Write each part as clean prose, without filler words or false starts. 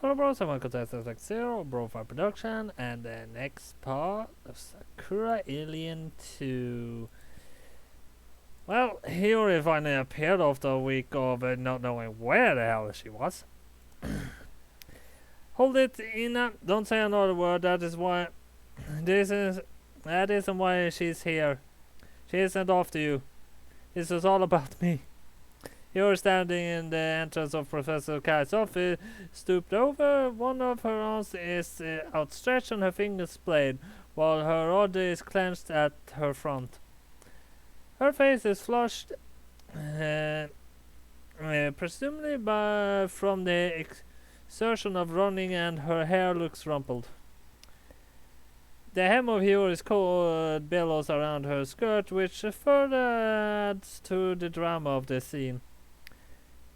Hello Bros, I'm contestant like Zero, Bro5 Production, and the next part of Sakura Alien 2. Well, Hiyori finally appeared after a week of not knowing where the hell she was. Hold it, Ina, don't say another word, this is, that isn't why she's here. She isn't after you. This is all about me. You're standing in the entrance of Professor Kai's office, stooped over. One of her arms is outstretched and her fingers splayed, while her other is clenched at her front. Her face is flushed, presumably from the exertion of running, and her hair looks rumpled. The hem of Hiyori's coat billows around her skirt, which further adds to the drama of the scene.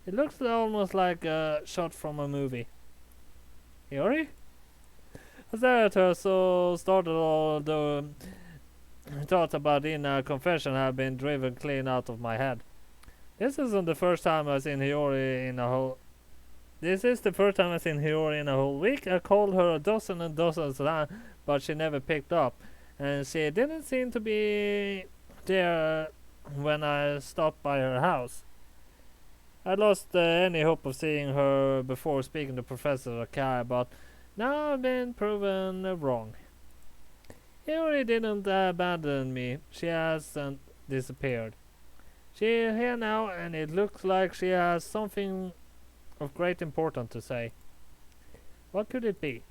It looks almost like a shot from a movie. Hiyori? I stared at her, so startled, although thoughts about Ina confession have been driven clean out of my head. This isn't the first time I've seen Hiyori in a whole. This is the first time I've seen Hiyori in a whole week. I called her a dozen and dozens of times, but she never picked up, and she didn't seem to be there when I stopped by her house. I lost any hope of seeing her before speaking to Professor Akai, but now I've been proven wrong. Hiyori didn't abandon me. She hasn't disappeared. She's here now, and it looks like she has something of great importance to say. What could it be?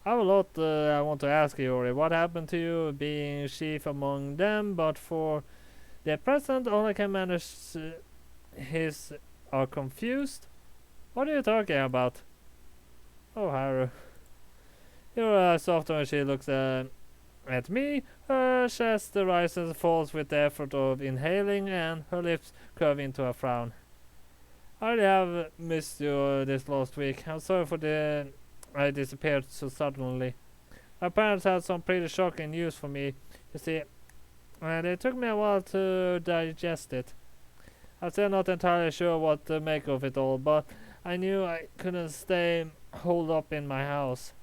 I have a lot I want to ask Hiyori. What happened to you being chief among them, but for the present all I can manage is are confused. What are you talking about? Oh, Haru. Hiyori softer when she looks at me. Her chest rises and falls with the effort of inhaling, and her lips curve into a frown. I really have missed you this last week. I'm sorry for the I disappeared so suddenly. My parents had some pretty shocking news for me, you see, and it took me a while to digest it. I'm still not entirely sure what to make of it all, but I knew I couldn't stay holed up in my house.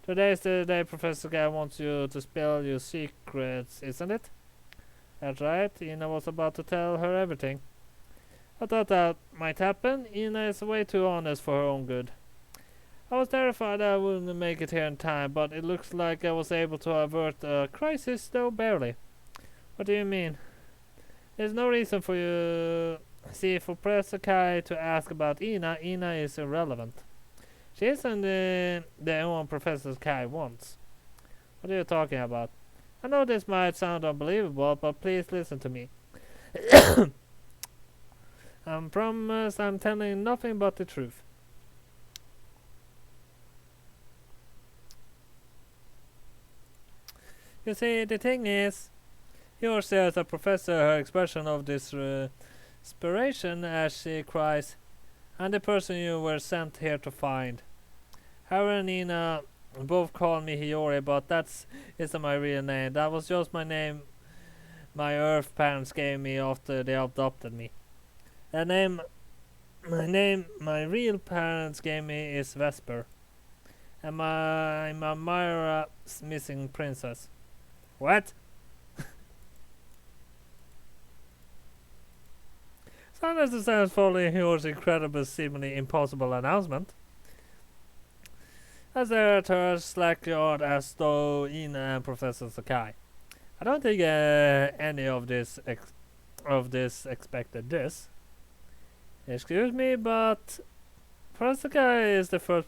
Today is the day Professor Guy wants you to spill your secrets, isn't it? That's right, Ina was about to tell her everything. I thought that might happen. Ina is way too honest for her own good. I was terrified I wouldn't make it here in time, but it looks like I was able to avert a crisis, though barely. What do you mean? There's no reason for you. See, for Professor Kai to ask about Ina is irrelevant. She isn't the one Professor Kai wants. What are you talking about? I know this might sound unbelievable, but please listen to me. I promise I'm telling nothing but the truth. You see, the thing is, yours says a professor, her expression of desperation as she cries, I'm the person you were sent here to find. Haru and Ina both call me Hiyori, but that isn't my real name. That was just my name my Earth parents gave me after they adopted me. The name my real parents gave me is Vesper, and I'm Myra's missing princess. What? Silence sounds following Hiyori's incredible, seemingly impossible announcement. I stare at her slack-jawed as though Ina and Professor Sakai. I don't think any of this expected this. Excuse me, but Professor Sakai is the first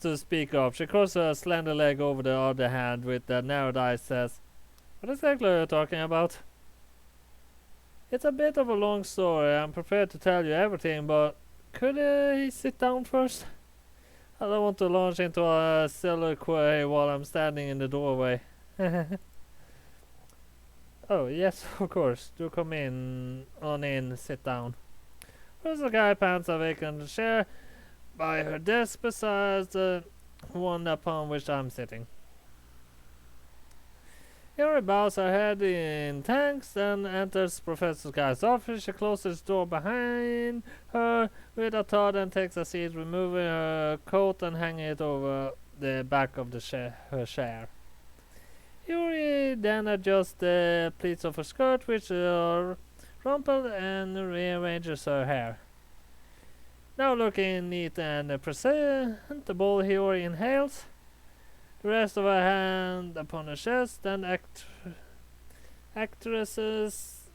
to speak up. She crosses her slender leg over the other hand with the narrowed eyes says, what exactly are you talking about? It's a bit of a long story. I'm prepared to tell you everything, but could he sit down first? I don't want to launch into a soliloquy while I'm standing in the doorway. Oh, yes, of course. Do come in, sit down. There's a guy pants a vacant chair by her desk besides the one upon which I'm sitting. Yuri bows her head in thanks, then enters Professor Sky's office. She closes the door behind her with a thud and takes a seat, removing her coat and hanging it over the back of her chair. Yuri then adjusts the pleats of her skirt, which are rumpled, and rearranges her hair. Now looking neat and presentable, Hiyori inhales, the rest of her hand upon her chest, and actresses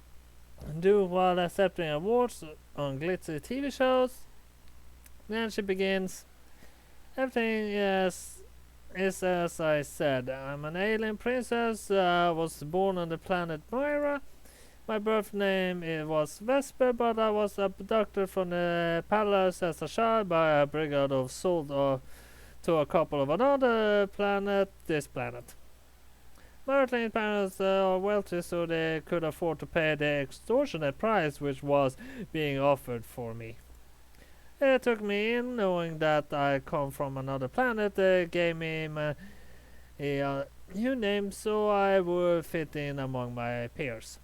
do while accepting awards on glitzy TV shows. Then she begins. Everything is as I said. I'm an alien princess. Was born on the planet Myra. My birth name was Vesper, but I was abducted from the palace as a child by a brigade of soldiers to a couple of another planet, this planet. My earthly parents are wealthy, so they could afford to pay the extortionate price which was being offered for me. They took me in, knowing that I come from another planet. They gave me a new name so I would fit in among my peers.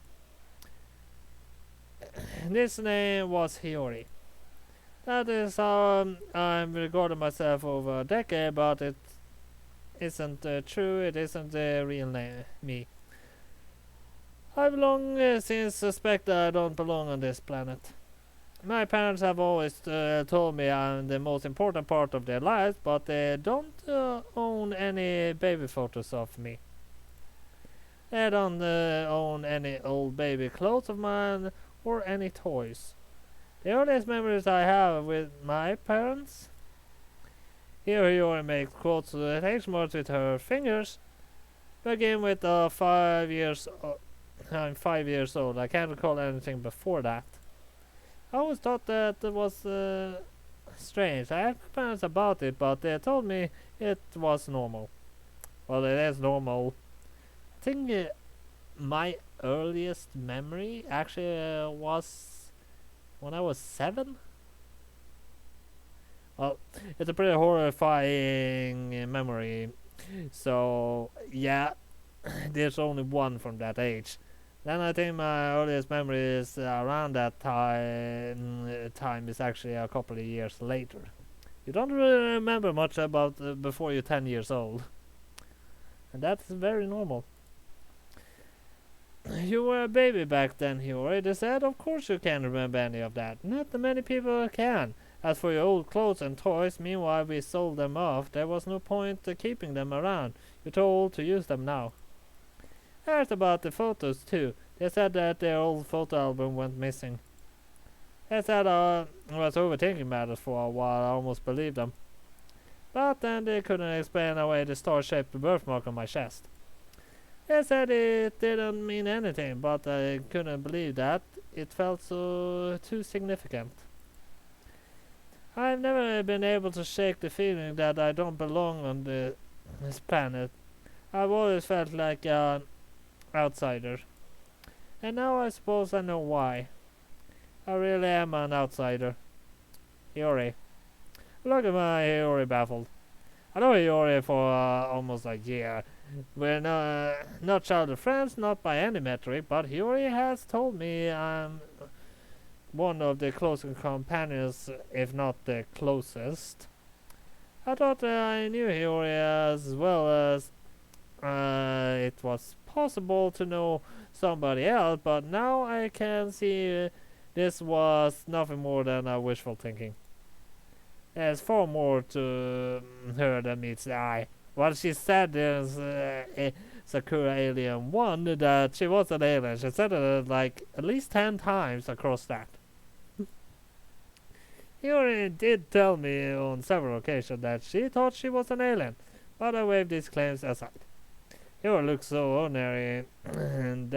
This name was Hiyori. That is how I'm regarding myself over a decade, but it isn't true. It isn't the real me. I've long since suspected I don't belong on this planet. My parents have always told me I'm the most important part of their lives, but they don't own any baby photos of me. They don't own any old baby clothes of mine or any toys. The earliest memories I have with my parents. Here Hiyori makes quotes text marks with her fingers. Begin with 5 years. I'm 5 years old. I can't recall anything before that. I always thought that it was strange. I asked my parents about it, but they told me it was normal. Well, it is normal. I think my earliest memory actually was when I was 7. Well, it's a pretty horrifying memory. So, yeah, there's only one from that age. Then I think my earliest memory is around that time is actually a couple of years later. You don't really remember much about before you're 10 years old. And that's very normal. You were a baby back then, he already said. Of course you can't remember any of that. Not that many people can. As for your old clothes and toys, meanwhile we sold them off. There was no point keeping them around. You're too old to use them now. I heard about the photos too. They said that their old photo album went missing. They said I was overthinking matters for a while. I almost believed them. But then they couldn't explain away the star-shaped birthmark on my chest. They said it didn't mean anything, but I couldn't believe that. It felt so too significant. I've never been able to shake the feeling that I don't belong on this planet. I've always felt like an outsider. And now I suppose I know why. I really am an outsider. Hiyori. Look at my Hiyori baffled. I know Hiyori for almost a year. We're not childhood friends, not by any metric, but Hiyori has told me I'm one of the closest companions, if not the closest. I thought I knew Hiyori as well as it was possible to know somebody else, but now I can see this was nothing more than a wishful thinking. There's far more to her than meets the eye. What she said is Sakura Alien 1 that she was an alien. She said it like at least 10 times across that. Hiyori did tell me on several occasions that she thought she was an alien, but I waved these claims aside. Hiyori looks so ordinary, and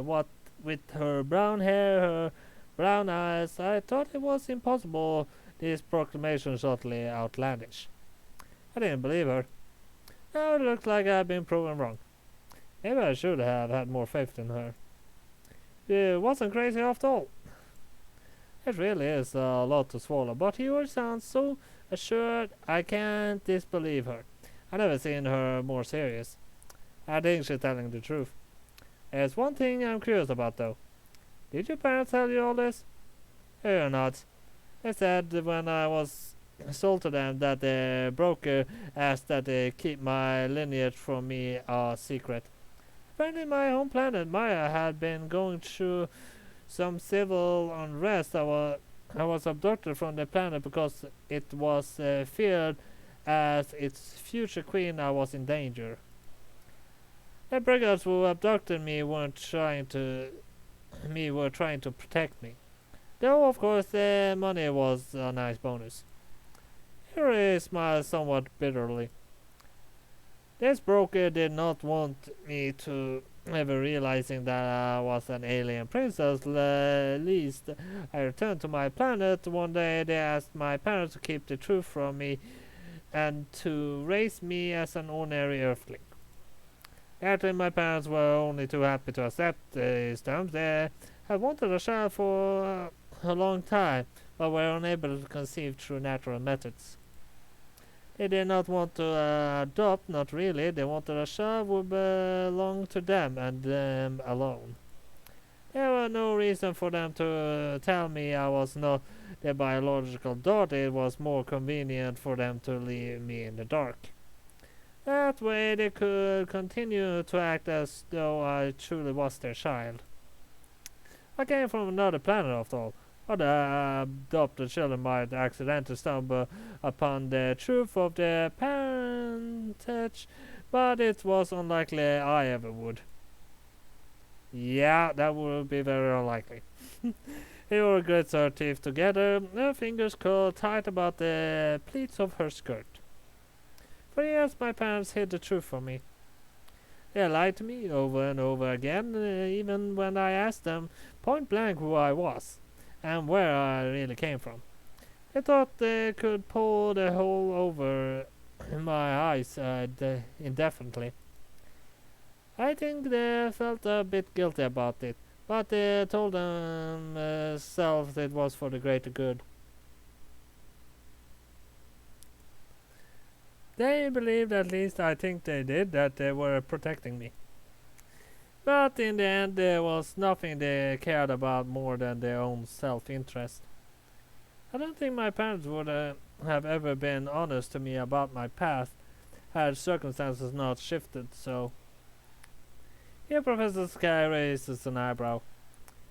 what with her brown hair, her brown eyes, I thought it was impossible. This proclamation subtly outlandish. I didn't believe her. Now it looks like I've been proven wrong. Maybe I should have had more faith in her. She wasn't crazy after all. It really is a lot to swallow, but Hiyori sounds so assured I can't disbelieve her. I never seen her more serious. I think she's telling the truth. There's one thing I'm curious about though. Did your parents tell you all this? Or not? They said when I was sold to them that the broker asked that they keep my lineage from me a secret. Apparently my home planet Maya had been going through some civil unrest. I was abducted from the planet because it was feared as its future queen I was in danger. The brigands who abducted me were trying to protect me. Though of course the money was a nice bonus. Harry smiled somewhat bitterly. This broker did not want me to ever realizing that I was an alien princess. Least I returned to my planet one day. They asked my parents to keep the truth from me and to raise me as an ordinary earthling. Actually, my parents were only too happy to accept these terms. They had wanted a child for a long time, but were unable to conceive through natural methods. They did not want to adopt, not really. They wanted a child who belonged to them and them alone. There was no reason for them to tell me I was not their biological daughter. It was more convenient for them to leave me in the dark. That way they could continue to act as though I truly was their child. I came from another planet after all. Other adopted children might accidentally stumble upon the truth of their parentage, but it was unlikely I ever would. Yeah, that would be very unlikely. They were great our teeth together, her fingers curled tight about the pleats of her skirt. For years my parents hid the truth from me. They lied to me over and over again, even when I asked them point blank who I was and where I really came from. They thought they could pull the hole over my eyes indefinitely. I think they felt a bit guilty about it, but they told themselves it was for the greater good. They believed, at least I think they did, that they were protecting me. But in the end, there was nothing they cared about more than their own self-interest. I don't think my parents would have ever been honest to me about my past had circumstances not shifted so. Here Professor Sky raises an eyebrow.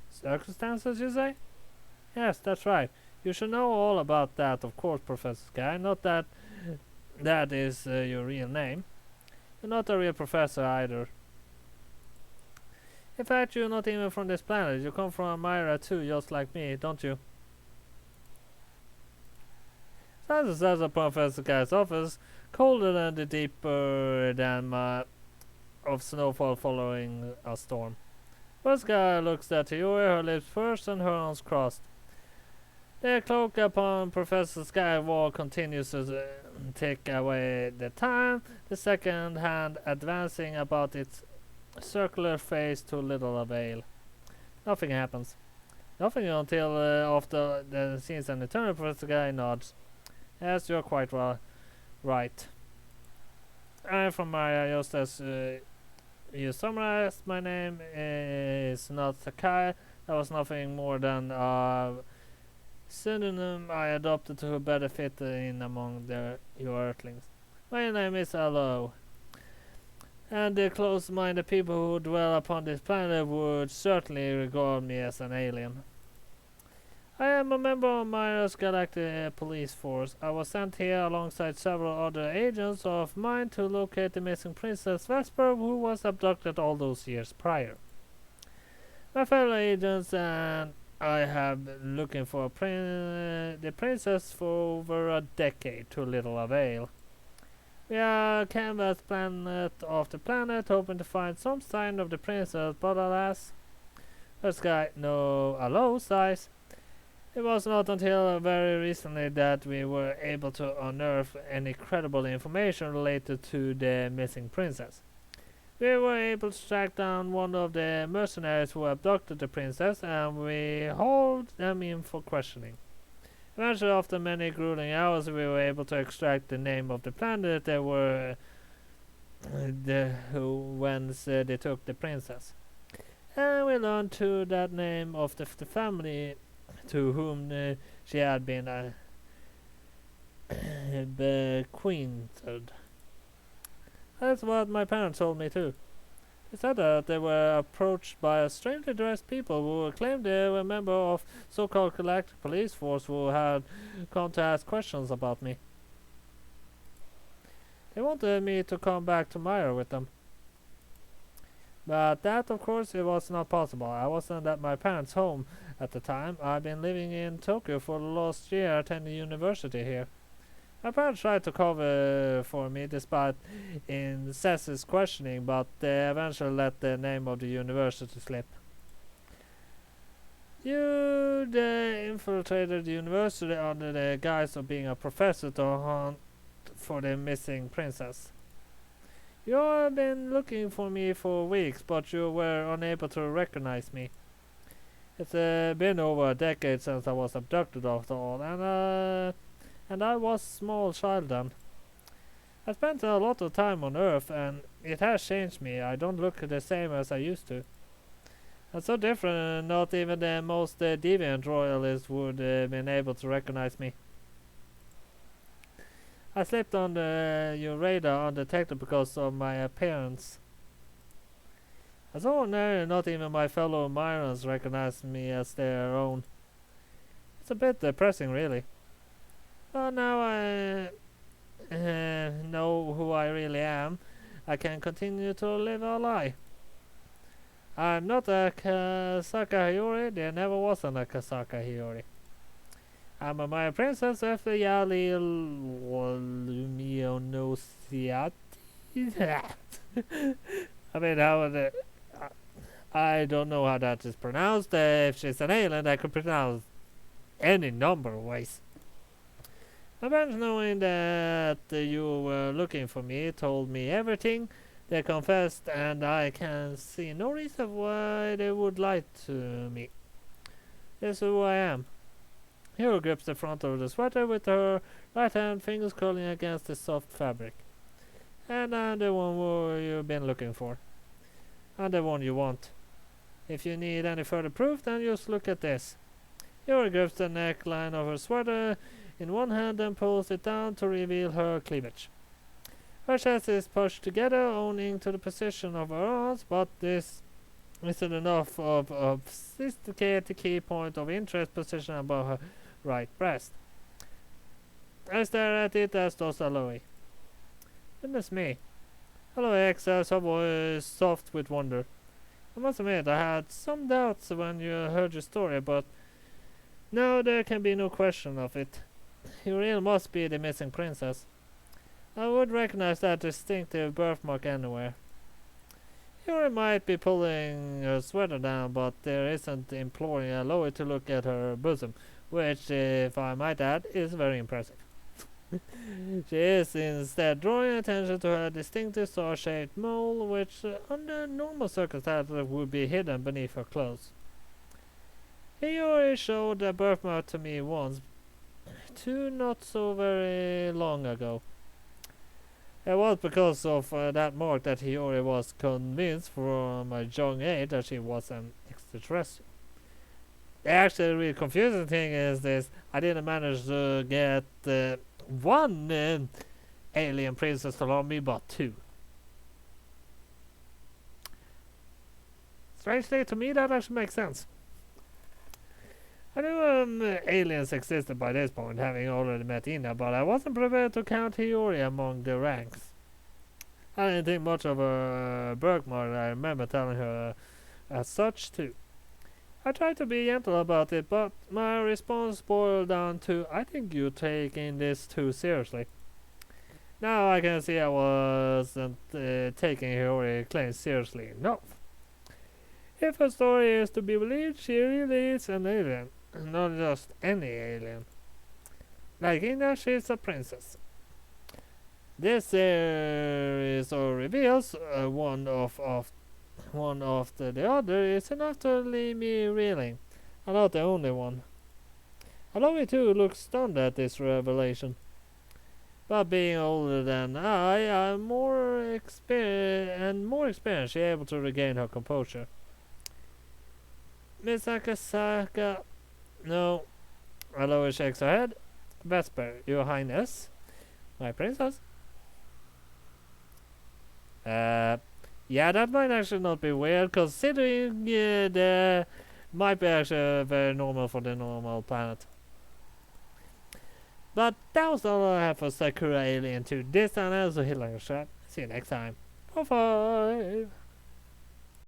Circumstances, you say? Yes, that's right. You should know all about that, of course, Professor Sky. Not that that is your real name. You're not a real professor either. In fact, you're not even from this planet. You come from Myra too, just like me, don't you? As says a Professor Sky's office, colder than the deeper than of snowfall following a storm. First guy looks at Hiyori, her lips pursed and her arms crossed. The cloak upon Professor Sky wall continues to tick away the time, the second hand advancing about its circular face to little avail. Nothing happens. Nothing until after the scenes and the turn. Professor Sky nods. Yes, you're quite right. I'm from Maya, just as you summarized. My name is not Sakai. That was nothing more than a pseudonym I adopted to better fit in among your earthlings. My name is Alo, and the close-minded people who dwell upon this planet would certainly regard me as an alien. I am a member of Myra's Galactic Police Force. I was sent here alongside several other agents of mine to locate the missing Princess Vesper, who was abducted all those years prior. My fellow agents and I have been looking for the princess for over a decade, to little avail. We are canvassed planet after planet, hoping to find some sign of the princess, but alas, the sky no allow size. It was not until very recently that we were able to unearth any credible information related to the missing princess. We were able to track down one of the mercenaries who abducted the princess, and we hauled them in for questioning. Eventually, after many grueling hours, we were able to extract the name of the planet they were whence they took the princess. And we learned too that name of the family to whom she had been bequeathed. That's what my parents told me too. They said that they were approached by a strangely dressed people who claimed they were a member of so-called galactic police force who had come to ask questions about me. They wanted me to come back to Myra with them. But that, of course, it was not possible. I wasn't at my parents' home at the time. I'd been living in Tokyo for the last year, attending university here. My parents tried to cover for me despite incessant questioning, but they eventually let the name of the university slip. You infiltrated the university under the guise of being a professor to hunt for the missing princess. You have been looking for me for weeks, but you were unable to recognize me. It's been over a decade since I was abducted after all, and I was a small child then. I spent a lot of time on Earth, and it has changed me. I don't look the same as I used to. I'm so different, not even the most deviant royalists would have been able to recognize me. I slipped on your radar undetected because of my appearance. As ordinary, not even my fellow Myrans recognized me as their own. It's a bit depressing, really. But now I know who I really am. I can continue to live a lie. I'm not a Kasaka Hiyori. There never was a Kasaka Hiyori. I'm a Maya princess of the Yali Lumionosiati. I mean, how would it? I don't know how that is pronounced. If she's an alien, I could pronounce any number of ways. My parents, knowing that you were looking for me, told me everything. They confessed, and I can see no reason why they would lie to me. This is who I am. Hero grips the front of the sweater with her right hand, fingers curling against the soft fabric. And I'm the one who you've been looking for. I'm the one you want. If you need any further proof, then just look at this. Hero grips the neckline of her sweater in one hand and pulls it down to reveal her cleavage. Her chest is pushed together, owning to the position of her arms, but this isn't enough of a sophisticated key point of interest position above her right breast. I stare at it, as does Aloe. Goodness me. Aloe exhales, her voice soft with wonder. I must admit, I had some doubts when you heard your story, but now there can be no question of it. You really must be the missing princess. I would recognize that distinctive birthmark anywhere. Yuri might be pulling her sweater down, but there isn't imploring Aloe to look at her bosom, which, if I might add, is very impressive. She is instead drawing attention to her distinctive star-shaped mole, which under normal circumstances would be hidden beneath her clothes. Yuri showed the birthmark to me once, too, not so very long ago. It was because of that mark that Hiyori was convinced from a young age that she was an extraterrestrial. The actually really confusing thing is this: I didn't manage to get one alien princess to love me, but two. Strangely, to me that actually makes sense. I knew aliens existed by this point, having already met Ina, but I wasn't prepared to count Hiyori among the ranks. I didn't think much of her birthmark. I remember telling her as such too. I tried to be gentle about it, but my response boiled down to, I think you're taking this too seriously. Now I can see I wasn't taking Hiyori's claims seriously enough. If her story is to be believed, she really is an alien. Not just any alien. Like Ina, she's a princess. This series reveals one of the other is enough to leave me reeling. I'm not the only one. Aloe too looks stunned at this revelation. But being older than I, more experienced, she able to regain her composure. Miss Akasaka, no. Aloy shakes her head. Vesper, your highness. My princess. Yeah, that might actually not be weird, considering the might be actually very normal for the normal planet. But that was all I have for Sakura Alien 2. This and also Hitler Shot. See you next time. Bye bye.